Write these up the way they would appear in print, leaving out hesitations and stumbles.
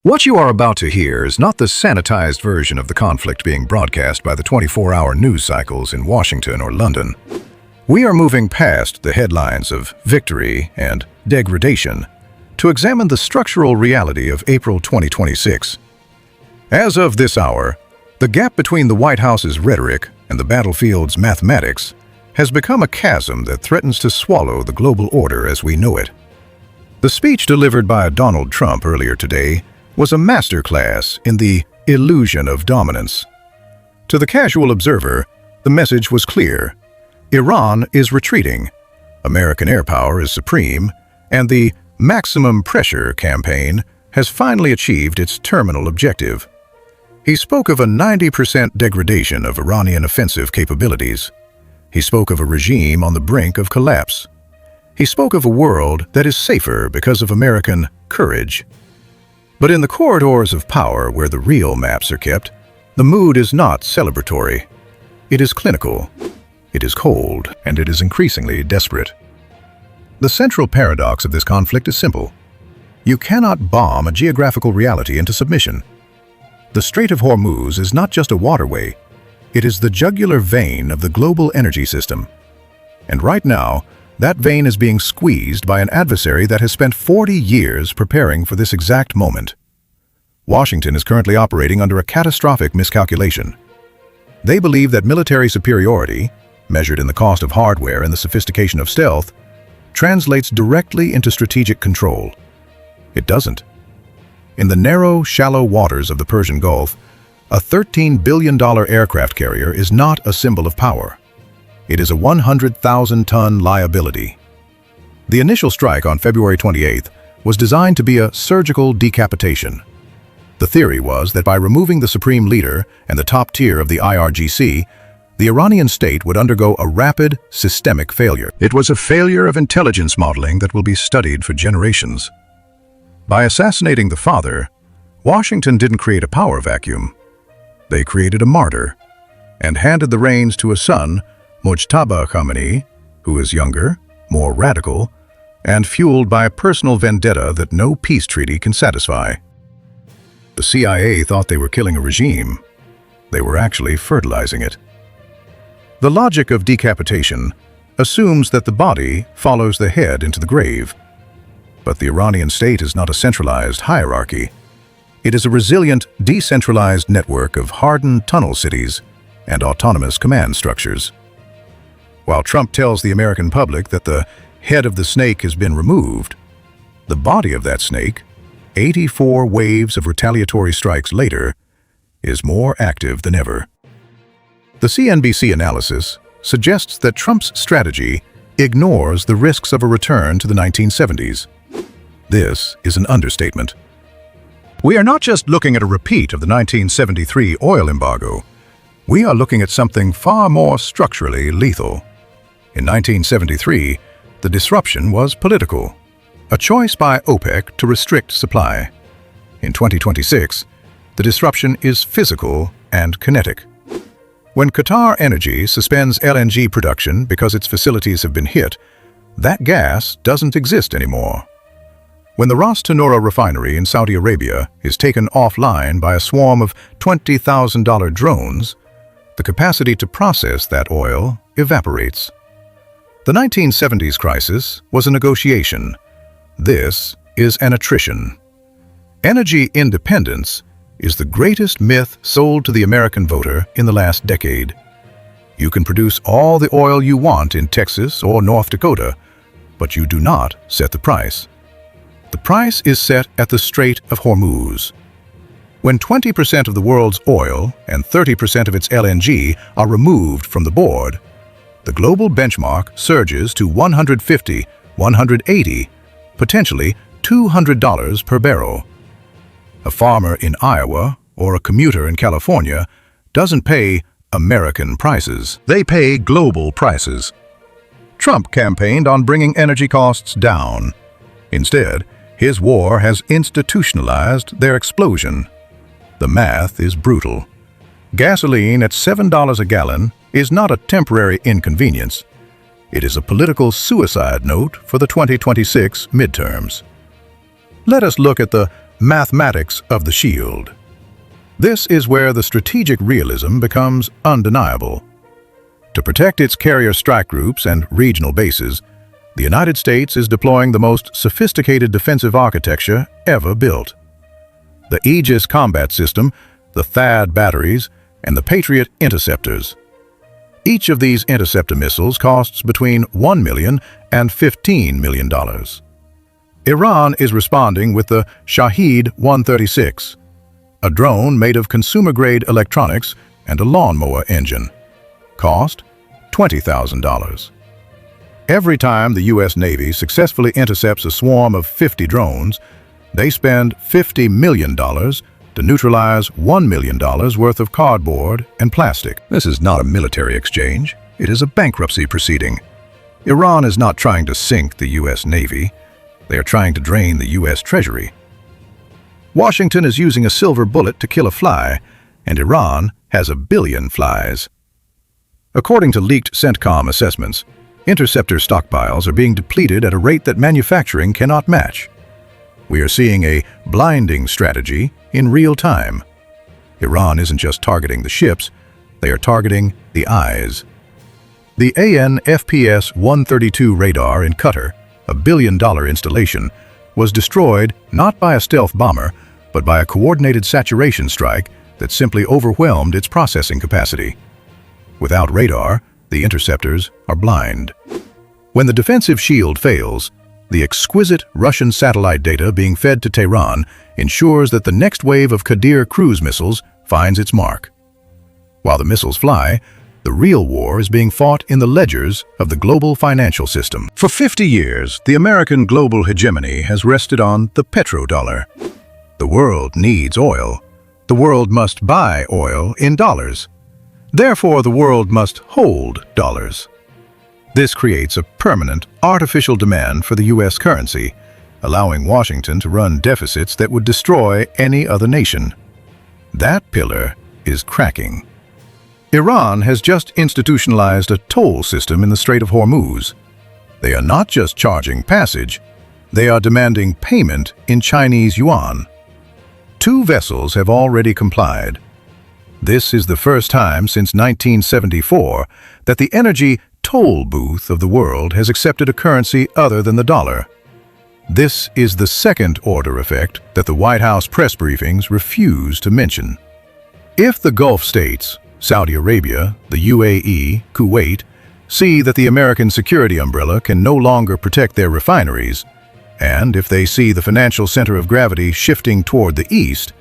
What you are about to hear is not the sanitized version of the conflict being broadcast by the 24-hour news cycles in Washington or London. We are moving past the headlines of victory and degradation to examine the structural reality of April 2026. As of this hour, the gap between the White House's rhetoric and the battlefield's mathematics has become a chasm that threatens to swallow the global order as we know it. The speech delivered by Donald Trump earlier today was a masterclass in the illusion of dominance. To the casual observer, the message was clear. Iran is retreating, American air power is supreme, and the maximum pressure campaign has finally achieved its terminal objective. He spoke of a 90% degradation of Iranian offensive capabilities. He spoke of a regime on the brink of collapse. He spoke of a world that is safer because of American courage. But in the corridors of power where the real maps are kept, the mood is not celebratory. It is clinical, it is cold, and it is increasingly desperate. The central paradox of this conflict is simple. You cannot bomb a geographical reality into submission. The Strait of Hormuz is not just a waterway, it is the jugular vein of the global energy system. And right now, that vein is being squeezed by an adversary that has spent 40 years preparing for this exact moment. Washington is currently operating under a catastrophic miscalculation. They believe that military superiority, measured in the cost of hardware and the sophistication of stealth, translates directly into strategic control. It doesn't. In the narrow, shallow waters of the Persian Gulf, a $13 billion aircraft carrier is not a symbol of power. It is a 100,000-ton liability. The initial strike on February 28th was designed to be a surgical decapitation. The theory was that by removing the supreme leader and the top tier of the IRGC, the Iranian state would undergo a rapid, systemic failure. It was a failure of intelligence modeling that will be studied for generations. By assassinating the father, Washington didn't create a power vacuum. They created a martyr and handed the reins to a son, Mojtaba Khamenei, who is younger, more radical, and fueled by a personal vendetta that no peace treaty can satisfy. The CIA thought they were killing a regime. They were actually fertilizing it. The logic of decapitation assumes that the body follows the head into the grave. But the Iranian state is not a centralized hierarchy. It is a resilient, decentralized network of hardened tunnel cities and autonomous command structures. While Trump tells the American public that the head of the snake has been removed, the body of that snake, 84 waves of retaliatory strikes later, is more active than ever. The CNBC analysis suggests that Trump's strategy ignores the risks of a return to the 1970s. This is an understatement. We are not just looking at a repeat of the 1973 oil embargo. We are looking at something far more structurally lethal. In 1973, the disruption was political, a choice by OPEC to restrict supply. In 2026, the disruption is physical and kinetic. When Qatar Energy suspends LNG production because its facilities have been hit, that gas doesn't exist anymore. When the Ras Tanura refinery in Saudi Arabia is taken offline by a swarm of $20,000 drones, the capacity to process that oil evaporates. The 1970s crisis was a negotiation. This is an attrition. Energy independence is the greatest myth sold to the American voter in the last decade. You can produce all the oil you want in Texas or North Dakota, but you do not set the price. The price is set at the Strait of Hormuz. When 20% of the world's oil and 30% of its LNG are removed from the board, the global benchmark surges to $150, $180, potentially $200 per barrel. A farmer in Iowa or a commuter in California doesn't pay American prices. They pay global prices. Trump campaigned on bringing energy costs down. Instead, his war has institutionalized their explosion. The math is brutal. Gasoline at $7 a gallon is not a temporary inconvenience. It is a political suicide note for the 2026 midterms. Let us look at the mathematics of the shield. This is where the strategic realism becomes undeniable. To protect its carrier strike groups and regional bases, the United States is deploying the most sophisticated defensive architecture ever built. The Aegis combat system, the THAAD batteries, and the Patriot interceptors. Each of these interceptor missiles costs between $1 million and $15 million. Iran is responding with the Shahed 136, a drone made of consumer-grade electronics and a lawnmower engine. Cost $20,000. Every time the U.S. Navy successfully intercepts a swarm of 50 drones, they spend $50 million to neutralize $1 million worth of cardboard and plastic. This is not a military exchange. It is a bankruptcy proceeding. Iran is not trying to sink the U.S. Navy. They are trying to drain the U.S. Treasury. Washington is using a silver bullet to kill a fly, and Iran has 1 billion flies. According to leaked CENTCOM assessments, interceptor stockpiles are being depleted at a rate that manufacturing cannot match. We are seeing a blinding strategy in real time. Iran isn't just targeting the ships, they are targeting the eyes. The AN/FPS-132 radar in Qatar, a $1 billion installation, was destroyed not by a stealth bomber, but by a coordinated saturation strike that simply overwhelmed its processing capacity. Without radar, the interceptors are blind. When the defensive shield fails, the exquisite Russian satellite data being fed to Tehran ensures that the next wave of Qadir cruise missiles finds its mark. While the missiles fly, the real war is being fought in the ledgers of the global financial system. For 50 years, the American global hegemony has rested on the petrodollar. The world needs oil. The world must buy oil in dollars. Therefore, the world must hold dollars. This creates a permanent, artificial demand for the U.S. currency, allowing Washington to run deficits that would destroy any other nation. That pillar is cracking. Iran has just institutionalized a toll system in the Strait of Hormuz. They are not just charging passage, they are demanding payment in Chinese yuan. 2 vessels have already complied. This is the first time since 1974 that the energy toll booth of the world has accepted a currency other than the dollar. This is the second-order effect that the White House press briefings refuse to mention. If the Gulf states, Saudi Arabia, the UAE, Kuwait, see that the American security umbrella can no longer protect their refineries, and if they see the financial center of gravity shifting toward the east,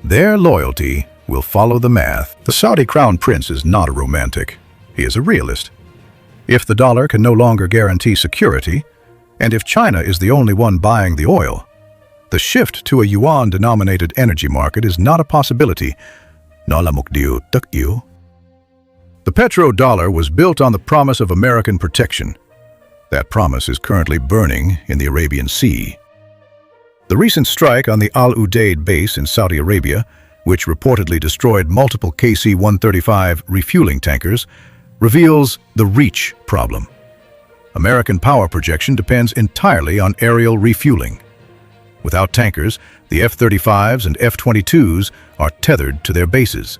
their loyalty will follow the math. The Saudi crown prince is not a romantic. He is a realist. If the dollar can no longer guarantee security, and if China is the only one buying the oil, the shift to a yuan-denominated energy market is not a possibility. The petrodollar was built on the promise of American protection. That promise is currently burning in the Arabian Sea. The recent strike on the Al Udeid base in Saudi Arabia, which reportedly destroyed multiple KC-135 refueling tankers, reveals the reach problem. American power projection depends entirely on aerial refueling. Without tankers, the F-35s and F-22s are tethered to their bases.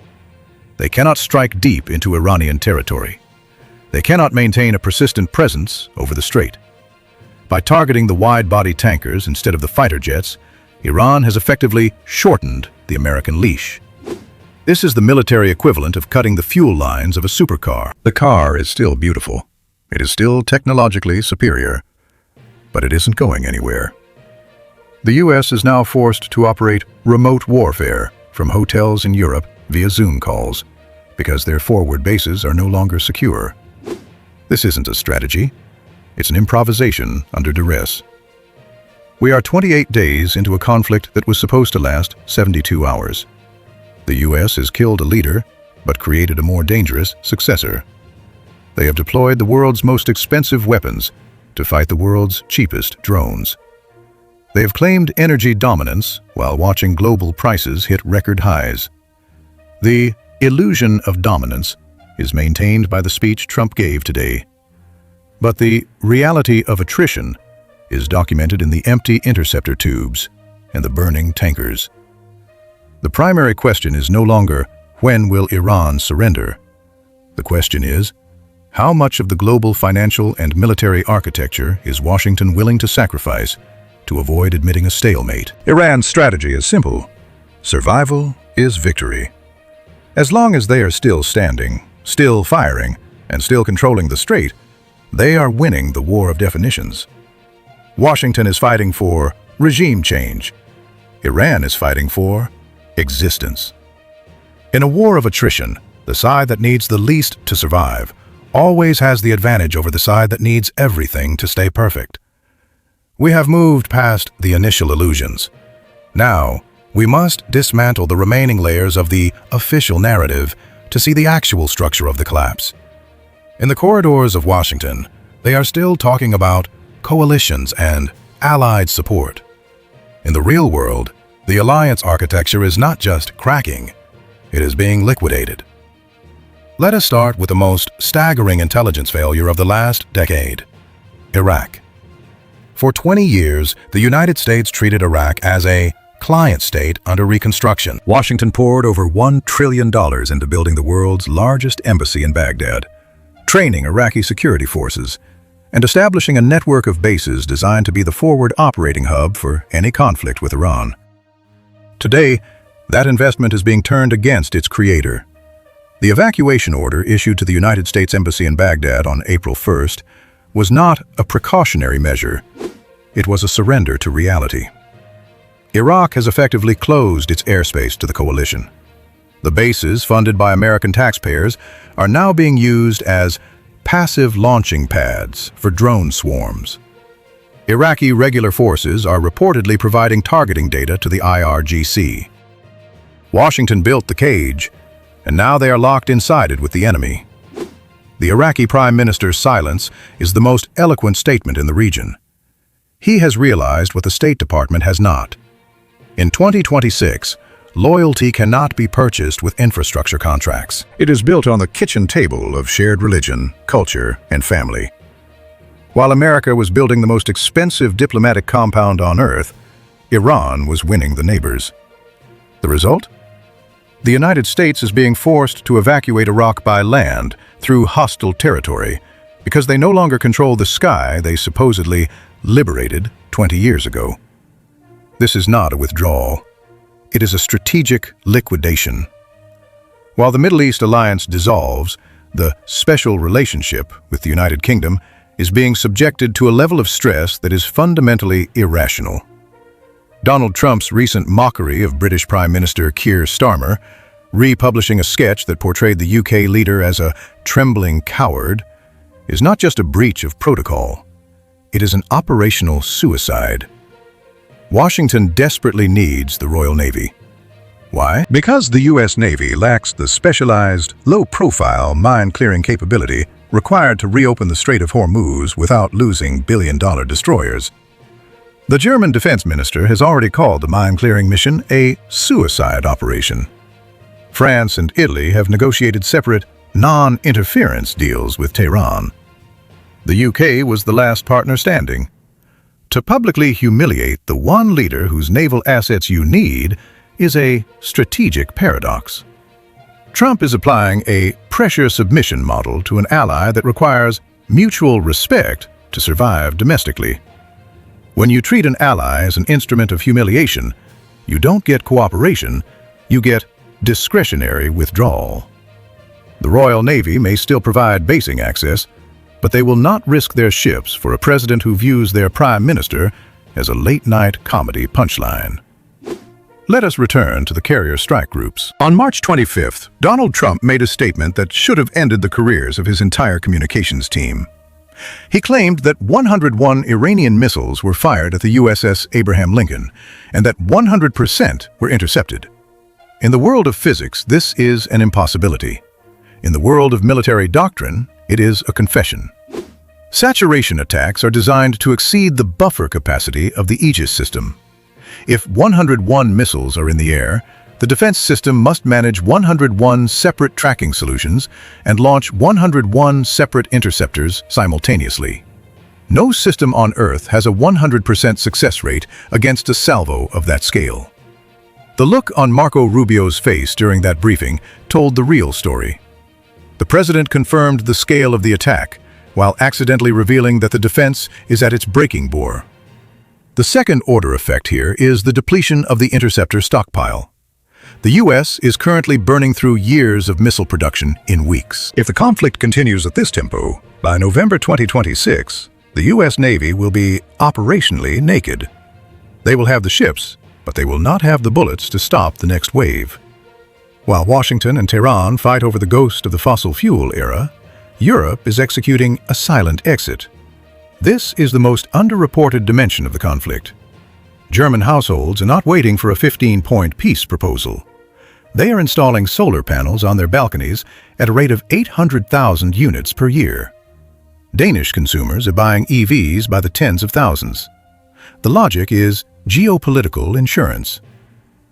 They cannot strike deep into Iranian territory. They cannot maintain a persistent presence over the strait. By targeting the wide-body tankers instead of the fighter jets, Iran has effectively shortened the American leash. This is the military equivalent of cutting the fuel lines of a supercar. The car is still beautiful. It is still technologically superior, but it isn't going anywhere. The U.S. is now forced to operate remote warfare from hotels in Europe via Zoom calls because their forward bases are no longer secure. This isn't a strategy. It's an improvisation under duress. We are 28 days into a conflict that was supposed to last 72 hours. The U.S. has killed a leader, but created a more dangerous successor. They have deployed the world's most expensive weapons to fight the world's cheapest drones. They have claimed energy dominance while watching global prices hit record highs. The illusion of dominance is maintained by the speech Trump gave today. But the reality of attrition is documented in the empty interceptor tubes and the burning tankers. The primary question is no longer, when will Iran surrender? The question is, how much of the global financial and military architecture is Washington willing to sacrifice to avoid admitting a stalemate? Iran's strategy is simple. Survival is victory. As long as they are still standing, still firing, and still controlling the strait, they are winning the war of definitions. Washington is fighting for regime change. Iran is fighting for existence. In a war of attrition, the side that needs the least to survive always has the advantage over the side that needs everything to stay perfect. We have moved past the initial illusions. Now, we must dismantle the remaining layers of the official narrative to see the actual structure of the collapse. In the corridors of Washington, they are still talking about coalitions and allied support. In the real world, the alliance architecture is not just cracking, it is being liquidated. Let us start with the most staggering intelligence failure of the last decade: Iraq. For 20 years, the United States treated Iraq as a client state under reconstruction. Washington poured over $1 trillion into building the world's largest embassy in Baghdad, training Iraqi security forces, and establishing a network of bases designed to be the forward operating hub for any conflict with Iran. Today, that investment is being turned against its creator. The evacuation order issued to the United States Embassy in Baghdad on April 1st was not a precautionary measure. It was a surrender to reality. Iraq has effectively closed its airspace to the coalition. The bases, funded by American taxpayers, are now being used as passive launching pads for drone swarms. Iraqi regular forces are reportedly providing targeting data to the IRGC. Washington built the cage, and now they are locked inside it with the enemy. The Iraqi Prime Minister's silence is the most eloquent statement in the region. He has realized what the State Department has not. In 2026, loyalty cannot be purchased with infrastructure contracts. It is built on the kitchen table of shared religion, culture, and family. While America was building the most expensive diplomatic compound on Earth, Iran was winning the neighbors. The result? The United States is being forced to evacuate Iraq by land through hostile territory because they no longer control the sky they supposedly liberated 20 years ago. This is not a withdrawal. It is a strategic liquidation. While the Middle East alliance dissolves, the special relationship with the United Kingdom is being subjected to a level of stress that is fundamentally irrational. Donald Trump's recent mockery of British Prime Minister Keir Starmer, republishing a sketch that portrayed the UK leader as a trembling coward, is not just a breach of protocol. It is an operational suicide. Washington desperately needs the Royal Navy. Why? Because the U.S. Navy lacks the specialized, low-profile mine-clearing capability required to reopen the Strait of Hormuz without losing billion-dollar destroyers. The German defense minister has already called the mine-clearing mission a suicide operation. France and Italy have negotiated separate, non-interference deals with Tehran. The UK was the last partner standing. To publicly humiliate the one leader whose naval assets you need is a strategic paradox. Trump is applying a pressure submission model to an ally that requires mutual respect to survive domestically. When you treat an ally as an instrument of humiliation, you don't get cooperation, you get discretionary withdrawal. The Royal Navy may still provide basing access, but they will not risk their ships for a president who views their prime minister as a late-night comedy punchline. Let us return to the carrier strike groups. On March 25th, Donald Trump made a statement that should have ended the careers of his entire communications team. He claimed that 101 Iranian missiles were fired at the USS Abraham Lincoln, and that 100% were intercepted. In the world of physics, this is an impossibility. In the world of military doctrine, it is a confession. Saturation attacks are designed to exceed the buffer capacity of the Aegis system. If 101 missiles are in the air, the defense system must manage 101 separate tracking solutions and launch 101 separate interceptors simultaneously. No system on Earth has a 100% success rate against a salvo of that scale. The look on Marco Rubio's face during that briefing told the real story. The president confirmed the scale of the attack, while accidentally revealing that the defense is at its breaking bore. The second-order effect here is the depletion of the interceptor stockpile. The U.S. is currently burning through years of missile production in weeks. If the conflict continues at this tempo, by November 2026, the U.S. Navy will be operationally naked. They will have the ships, but they will not have the bullets to stop the next wave. While Washington and Tehran fight over the ghost of the fossil fuel era, Europe is executing a silent exit. This is the most underreported dimension of the conflict. German households are not waiting for a 15-point peace proposal. They are installing solar panels on their balconies at a rate of 800,000 units per year. Danish consumers are buying EVs by the tens of thousands. The logic is geopolitical insurance.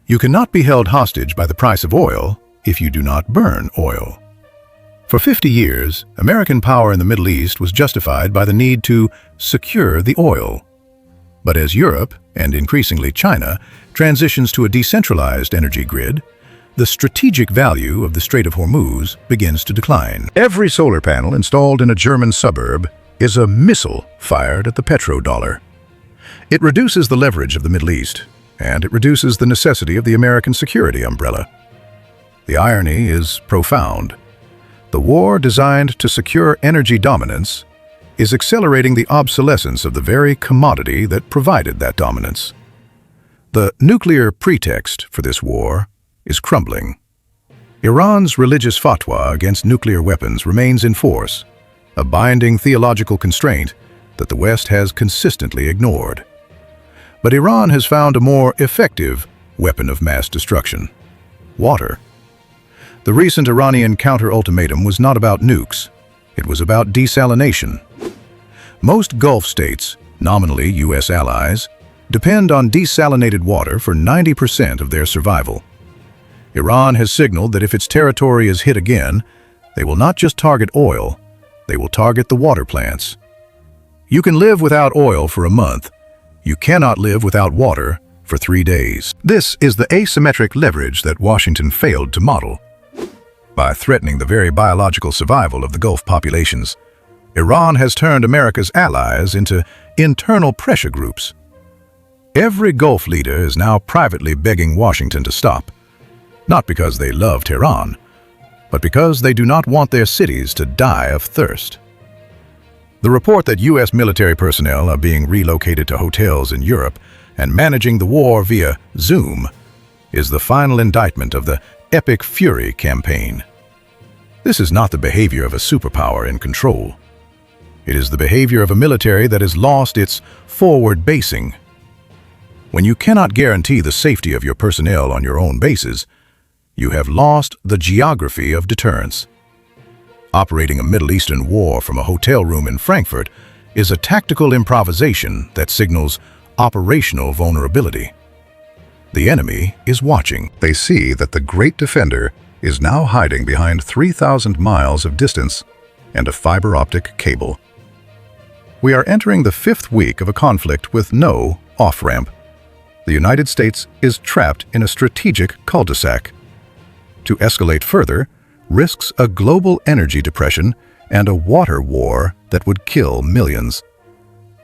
You cannot be held hostage by the price of oil if you do not burn oil. For 50 years, American power in the Middle East was justified by the need to secure the oil. But as Europe, and increasingly China, transitions to a decentralized energy grid, the strategic value of the Strait of Hormuz begins to decline. Every solar panel installed in a German suburb is a missile fired at the petrodollar. It reduces the leverage of the Middle East, and it reduces the necessity of the American security umbrella. The irony is profound. The war designed to secure energy dominance is accelerating the obsolescence of the very commodity that provided that dominance. The nuclear pretext for this war is crumbling. Iran's religious fatwa against nuclear weapons remains in force, a binding theological constraint that the West has consistently ignored. But Iran has found a more effective weapon of mass destruction: water. The recent Iranian counter-ultimatum was not about nukes. It was about desalination. Most Gulf states, nominally U.S. allies, depend on desalinated water for 90% of their survival. Iran has signaled that if its territory is hit again, they will not just target oil, they will target the water plants. You can live without oil for a month. You cannot live without water for 3 days. This is the asymmetric leverage that Washington failed to model. By threatening the very biological survival of the Gulf populations, Iran has turned America's allies into internal pressure groups. Every Gulf leader is now privately begging Washington to stop, not because they love Tehran, but because they do not want their cities to die of thirst. The report that U.S. military personnel are being relocated to hotels in Europe and managing the war via Zoom is the final indictment of the Epic Fury campaign. This is not the behavior of a superpower in control. It is the behavior of a military that has lost its forward basing. When you cannot guarantee the safety of your personnel on your own bases, you have lost the geography of deterrence. Operating a Middle Eastern war from a hotel room in Frankfurt is a tactical improvisation that signals operational vulnerability. The enemy is watching. They see that the great defender is now hiding behind 3,000 miles of distance and a fiber optic cable. We are entering the 5th week of a conflict with no off-ramp. The United States is trapped in a strategic cul-de-sac. To escalate further risks a global energy depression and a water war that would kill millions.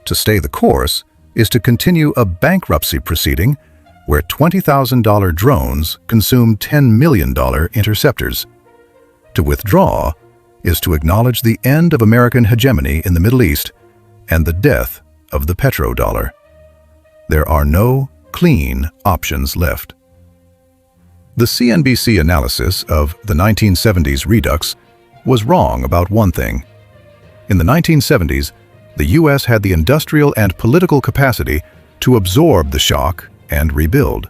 To stay the course is to continue a bankruptcy proceeding where $20,000 drones consume $10 million interceptors. To withdraw is to acknowledge the end of American hegemony in the Middle East and the death of the petrodollar. There are no clean options left. The CNBC analysis of the 1970s redux was wrong about one thing. In the 1970s, the U.S. had the industrial and political capacity to absorb the shock and rebuild.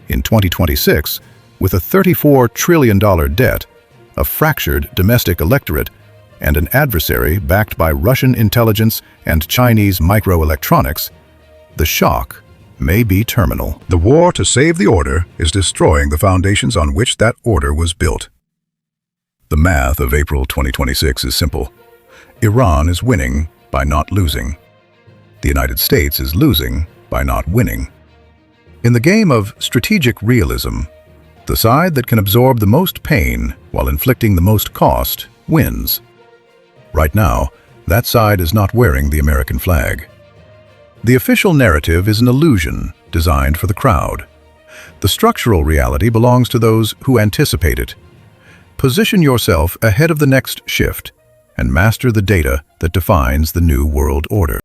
In 2026, with a $34 trillion debt, a fractured domestic electorate, and an adversary backed by Russian intelligence and Chinese microelectronics, the shock may be terminal. The war to save the order is destroying the foundations on which that order was built. The math of April 2026 is simple. Iran is winning by not losing. The United States is losing by not winning. In the game of strategic realism, the side that can absorb the most pain while inflicting the most cost wins. Right now, that side is not wearing the American flag. The official narrative is an illusion designed for the crowd. The structural reality belongs to those who anticipate it. Position yourself ahead of the next shift and master the data that defines the new world order.